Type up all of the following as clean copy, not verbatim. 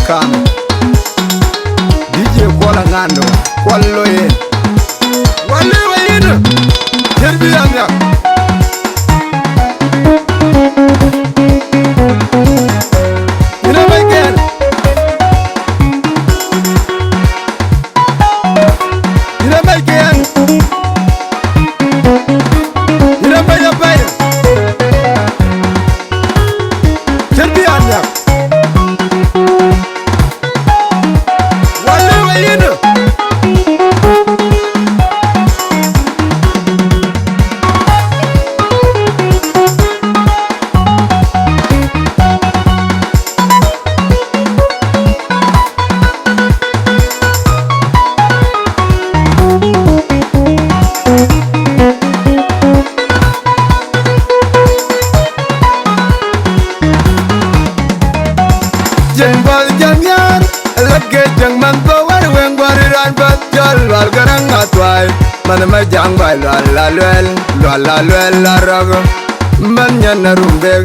Kam DJ Kola Ngando Kwallo yen Wale wayina Yerbi amya Ina bayken Ina bayken Ina baya baya Yerbi amya Wale wayina Jeng bal jang yar lage jang man ko war wen gwariran bat jol wal garang atwai man ma jang bai la lel la rag man nyan rumbe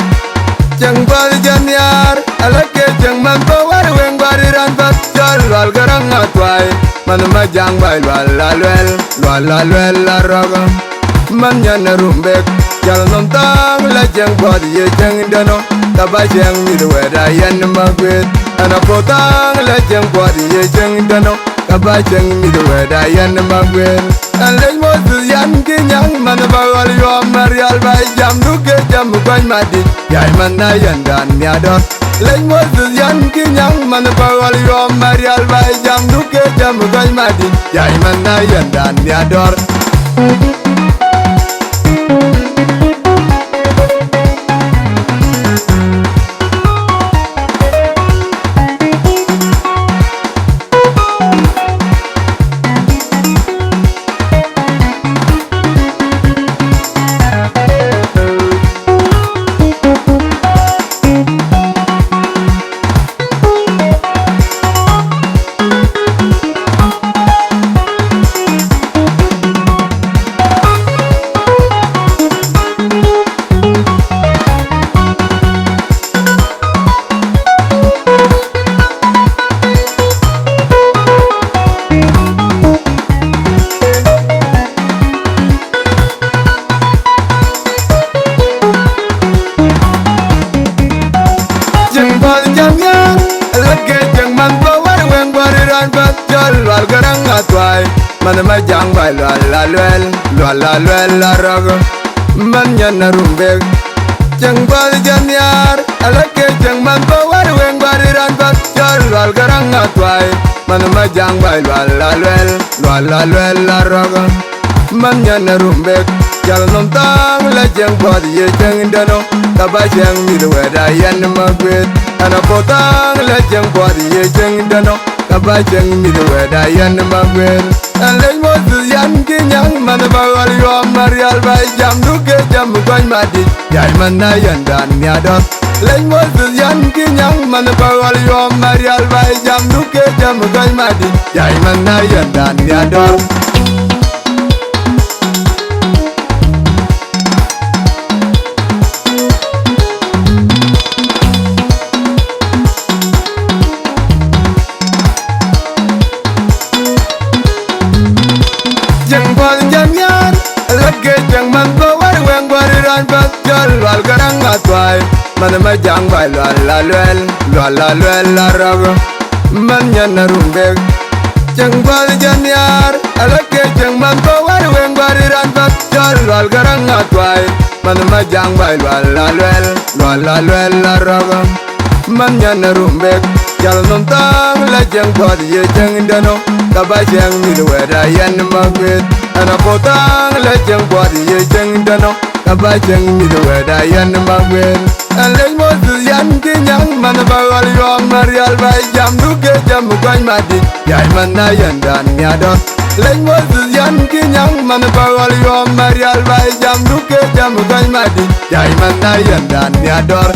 jeng bal jang yar lage jang man ko war wen gwariran bat jol wal garang atwai man ma jang bai la lel la rag man nyan rumbe jal nom tang la jeng bod ye jeng dano Taba jeng mi the weather yen magwit Ana potang la jeng kwadi ye jeng dano Taba jeng mi the weather yen magwit An lej mozu yan kinyang Mana bawal yo marial bay jam duke jam kwany madi Yay man na yan dan miador Lej mozu yan kinyang Mana bawal yo marial bay jam duke jam kwany madi Yay man na yan dan miador Wal garang atwai man ma jang bai la rag man nyan rumbe jang bal jan yar alake jang man ba war wen bariran bat jol wal garang atwai man ma jang bai la rag man nyan rumbe jal nom tang la jang bod ye jang dano taba jang mi the weather yen magwit ana potang la jang bod ye jang dano Taba jeng mi the weather yen magwit An lej mozu yan kinyang Mana bawal yo marial bay jam duke jam kwany madi Yay man na yan dan miador Lej mozu yan kinyang Mana bawal yo marial bay jam duke jam kwany madi Yay man na yan dan miador Jeng bal jang yar lage jang man ko war wen gwariran bat jol wal garang atwai man ma jang bai la rag man nyan rumbe jeng bal jang yar lage jang man ko war wen gwariran bat jol wal garang atwai man ma jang bai la rag man nyan rumbe jal nom tang la jeng bod ye jeng dano Taba jeng mi the weather yen magwit Ana potang la jeng bod ye jeng dano Taba jeng mi the weather yen magwit An lej mozu yan kinyang Mana bawal yo marial bay jam duke jam kwany madi Yay man na yan dan miador Lej mozu yan kinyang Mana bawal yo marial bay jam duke jam kwany madi Yay man na yan dan miador